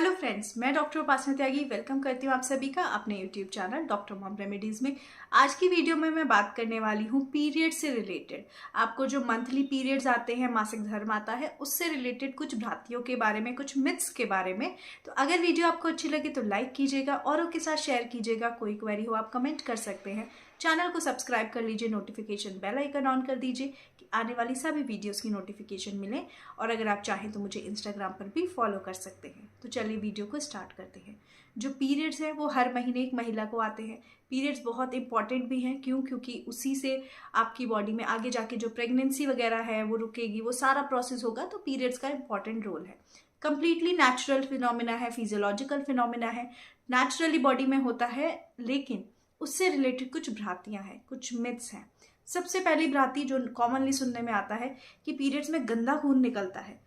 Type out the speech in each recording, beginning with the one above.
Hello friends, मैं doctor उपासना त्यागी welcome करती हूँ आप सभी का अपने YouTube channel doctor mom remedies में। आज की वीडियो में मैं बात करने वाली हूँ पीरियड से रिलेटेड। आपको जो मंथली पीरियड्स आते हैं, मासिक धर्म आता है, उससे रिलेटेड कुछ भ्रांतियों के बारे में, कुछ मिथ्स के बारे में। तो अगर वीडियो आपको अच्छी लगे तो लाइक कीजिएगा, औरों के साथ शेयर कीजिएगा। कोई क्वेरी हो आप कमेंट कर सकते हैं। चैनल को सब्सक्राइब कर लीजिए, नोटिफिकेशन बेल आइकन ऑन कर दीजिए कि आने वाली सभी वीडियोस की नोटिफिकेशन मिले। और अगर आप चाहें तो मुझे इंस्टाग्राम पर भी फॉलो कर सकते हैं। तो चलिए वीडियो को स्टार्ट करते हैं। जो पीरियड्स हैं वो हर महीने एक महिला को आते हैं। पीरियड्स बहुत इंपॉर्टेंट भी हैं, क्योंकि उसी से आपकी बॉडी में आगे जाके जो प्रेगनेंसी वगैरह है वो रुकेगी, वो सारा प्रोसेस होगा। तो पीरियड्स का इंपॉर्टेंट रोल है। कंप्लीटली नेचुरल फिनोमिना है, फिजियोलॉजिकल फिनोमिना है, नेचुरली बॉडी में होता है। लेकिन उससे रिलेटेड कुछ भ्रांतियां हैं, कुछ मिथ्स हैं। सबसे पहली भ्रांति जो कॉमनली सुनने में आता है कि पीरियड्स में गंदा खून निकलता है।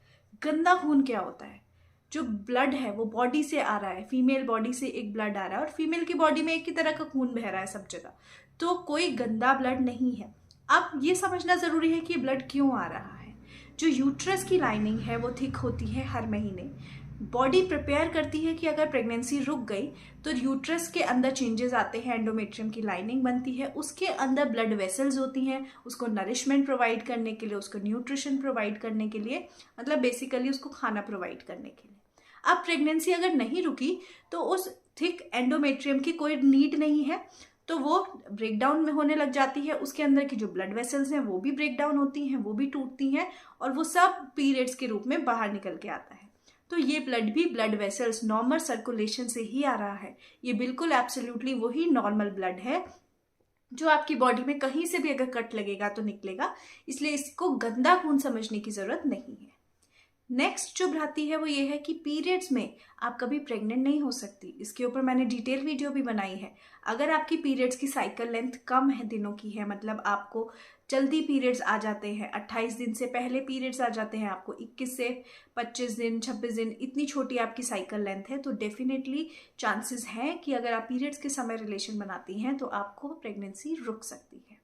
गंदा खून क्या होता है? जो ब्लड है वो बॉडी से आ रहा है, फीमेल बॉडी से एक ब्लड आ रहा है और फीमेल की बॉडी में एक ही तरह का खून बह रहा है सब जगह। तो कोई गंदा ब्लड नहीं है। अब ये समझना जरूरी है कि ये ब्लड क्यों आ रहा है। जो यूट्रस की लाइनिंग है वो थिक होती है हर महीने। बॉडी प्रिपेयर करती है कि अगर प्रेगनेंसी रुक गई तो यूट्रस के अंदर चेंजेस आते हैं, एंडोमेट्रियम की लाइनिंग बनती है, उसके अंदर ब्लड वेसल्स होती हैं, उसको नरिशमेंट प्रोवाइड करने के लिए, उसको न्यूट्रिशन प्रोवाइड करने के लिए, मतलब बेसिकली उसको खाना प्रोवाइड करने के लिए। अब प्रेगनेंसी अगर नहीं रुकी तो उस थिक एंडोमेट्रियम की कोई नीड नहीं है, तो वो ब्रेकडाउन में होने लग जाती है। उसके अंदर की जो ब्लड वेसल्स हैं वो भी ब्रेकडाउन होती हैं, वो भी टूटती हैं और वो सब पीरियड्स के रूप में बाहर निकल के आता है। तो ये ब्लड भी ब्लड वेसल्स नॉर्मल सर्कुलेशन से ही आ रहा है। ये बिल्कुल एब्सोल्युटली वही नॉर्मल ब्लड है जो आपकी बॉडी में कहीं से भी अगर कट लगेगा तो निकलेगा। इसलिए इसको गंदा खून समझने की जरूरत नहीं है। नेक्स्ट जो भ्रांति है वो ये है कि पीरियड्स में आप कभी प्रेग्नेंट नहीं हो सकती। इसके ऊपर मैंने डिटेल वीडियो भी बनाई है। अगर आपकी पीरियड्स की साइकिल लेंथ कम है, दिनों की है, मतलब आपको जल्दी पीरियड्स आ जाते हैं, 28 दिन से पहले पीरियड्स आ जाते हैं, आपको 21 से 25 दिन, 26 दिन, इतनी छोटी आपकी साइकिल लेंथ है, तो डेफिनेटली चांसेस हैं कि अगर आप पीरियड्स के समय रिलेशन बनाती हैं तो आपको प्रेगनेंसी रुक सकती है।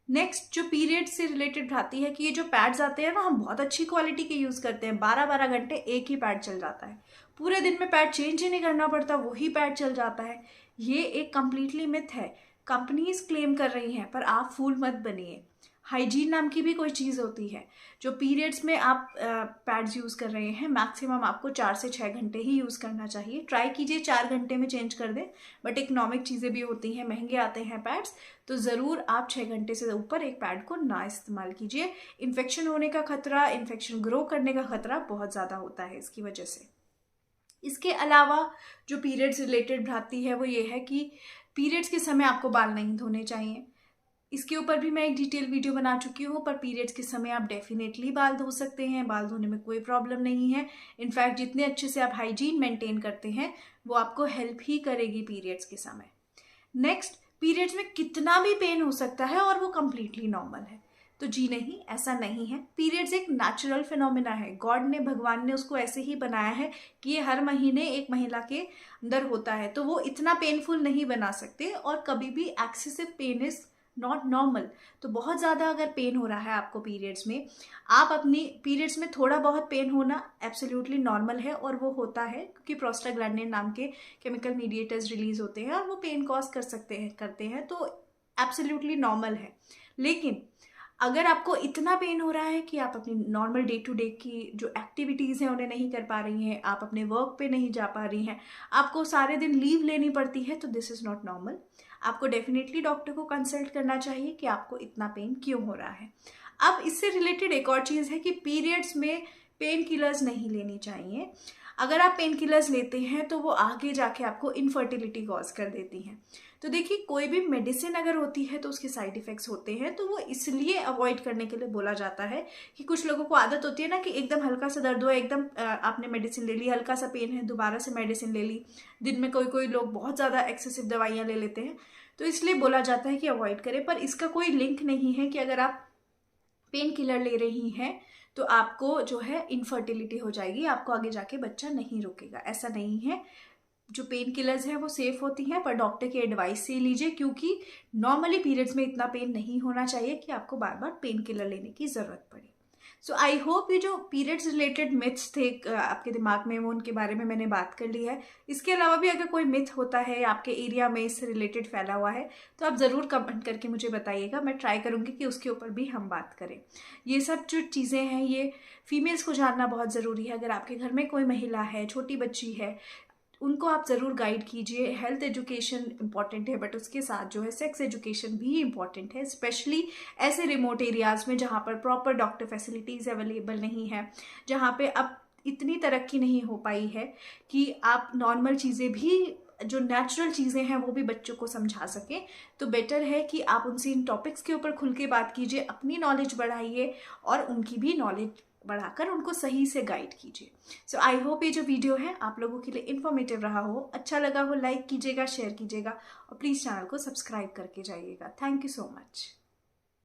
नेक्स्ट जो पीरियड से रिलेटेड भ्रांति है कि ये जो पैड्स आते हैं ना, हम बहुत अच्छी क्वालिटी के यूज करते हैं, 12-12 घंटे एक ही पैड चल जाता है, पूरे दिन में पैड चेंज ही नहीं करना पड़ता, वही पैड चल जाता है। ये एक कंप्लीटली मिथ है। कंपनीज क्लेम कर रही हैं, पर आप फूल मत बनिए। हाइजीन नाम की भी कोई चीज़ होती है। जो पीरियड्स में आप पैड्स यूज़ कर रहे हैं, मैक्सिमम आपको 4 से 6 घंटे ही यूज़ करना चाहिए। ट्राई कीजिए 4 घंटे में चेंज कर दें, बट इकोनॉमिक चीज़ें भी होती हैं, महंगे आते हैं पैड्स, तो ज़रूर आप 6 घंटे से ऊपर एक पैड को ना इस्तेमाल कीजिए। इन्फेक्शन होने का खतरा, इन्फेक्शन ग्रो करने का खतरा बहुत ज़्यादा होता है इसकी वजह से। इसके अलावा जो पीरियड्स रिलेटेड भ्रांति है वो ये है कि पीरियड्स के समय आपको बाल नहीं धोने चाहिए। इसके ऊपर भी मैं एक डिटेल वीडियो बना चुकी हूँ, पर पीरियड्स के समय आप डेफिनेटली बाल धो सकते हैं। बाल धोने में कोई प्रॉब्लम नहीं है। इनफैक्ट जितने अच्छे से आप हाइजीन मेंटेन करते हैं वो आपको हेल्प ही करेगी पीरियड्स के समय। नेक्स्ट, पीरियड्स में कितना भी पेन हो सकता है और वो कंप्लीटली नॉर्मल है। तो जी नहीं, ऐसा नहीं है। पीरियड्स एक नेचुरल फिनोमिना है। गॉड ने, भगवान ने उसको ऐसे ही बनाया है कि ये हर महीने एक महिला के अंदर होता है, तो वो इतना पेनफुल नहीं बना सकते। और कभी भी excessive pain is not normal. तो बहुत ज़्यादा अगर पेन हो रहा है आपको पीरियड्स में, आप अपनी पीरियड्स में थोड़ा बहुत पेन होना एब्सोल्युटली नॉर्मल है, और वो होता है क्योंकि प्रोस्टाग्लैंडिन नाम के केमिकल मीडिएटर्स रिलीज होते हैं और वो पेन कॉज करते हैं, तो एब्सोल्युटली नॉर्मल है। लेकिन अगर आपको इतना पेन हो रहा है कि आप अपनी नॉर्मल डे टू डे की जो एक्टिविटीज़ हैं उन्हें नहीं कर पा रही हैं, आप अपने वर्क पे नहीं जा पा रही हैं, आपको सारे दिन लीव लेनी पड़ती है, तो दिस इज़ नॉट नॉर्मल। आपको डेफिनेटली डॉक्टर को कंसल्ट करना चाहिए कि आपको इतना पेन क्यों हो रहा है। अब इससे रिलेटेड एक और चीज़ है कि पीरियड्स में पेन किलर्स नहीं लेनी चाहिए। अगर आप पेन किलर्स लेते हैं तो वो आगे जाके आपको इनफर्टिलिटी कॉज कर देती हैं। तो देखिए, कोई भी मेडिसिन अगर होती है तो उसके साइड इफ़ेक्ट्स होते हैं, तो वो इसलिए अवॉइड करने के लिए बोला जाता है कि कुछ लोगों को आदत होती है ना कि एकदम हल्का सा दर्द हुआ, एकदम आपने मेडिसिन ले ली, हल्का सा पेन है, दोबारा से मेडिसिन ले ली। दिन में कोई लोग बहुत ज़्यादा एक्सेसिव दवाइयाँ ले लेते हैं, तो इसलिए बोला जाता है कि अवॉइड करें। पर इसका कोई लिंक नहीं है कि अगर आप पेन किलर ले रही हैं तो आपको जो है इनफर्टिलिटी हो जाएगी, आपको आगे जाके बच्चा नहीं रुकेगा। ऐसा नहीं है। जो पेन किलर्स हैं वो सेफ होती हैं, पर डॉक्टर की एडवाइस से लीजिए, क्योंकि नॉर्मली पीरियड्स में इतना पेन नहीं होना चाहिए कि आपको बार बार पेन किलर लेने की ज़रूरत पड़े। सो आई होप ये जो पीरियड्स रिलेटेड मिथ्स थे आपके दिमाग में, वो उनके बारे में मैंने बात कर ली है। इसके अलावा भी अगर कोई मिथ होता है आपके एरिया में इससे रिलेटेड फैला हुआ है तो आप ज़रूर कमेंट करके मुझे बताइएगा। मैं ट्राई करूँगी कि उसके ऊपर भी हम बात करें। ये सब जो चीज़ें हैं ये फीमेल्स को जानना बहुत ज़रूरी है। अगर आपके घर में कोई महिला है, छोटी बच्ची है, उनको आप ज़रूर गाइड कीजिए। हेल्थ एजुकेशन इंपॉर्टेंट है, बट उसके साथ जो है सेक्स एजुकेशन भी इंपॉर्टेंट है, स्पेशली ऐसे रिमोट एरियाज़ में जहाँ पर प्रॉपर डॉक्टर फैसिलिटीज़ अवेलेबल नहीं है, जहाँ पे अब इतनी तरक्की नहीं हो पाई है कि आप नॉर्मल चीज़ें भी, जो नेचुरल चीज़ें हैं वो भी बच्चों को समझा सकें। तो बेटर है कि आप उनसे इन टॉपिक्स के ऊपर खुल के बात कीजिए, अपनी नॉलेज बढ़ाइए और उनकी भी नॉलेज बढ़ाकर उनको सही से गाइड कीजिए। सो आई होप ये जो वीडियो है आप लोगों के लिए इन्फॉर्मेटिव रहा हो, अच्छा लगा हो, लाइक कीजिएगा, शेयर कीजिएगा और प्लीज़ चैनल को सब्सक्राइब करके जाइएगा। Thank you so much.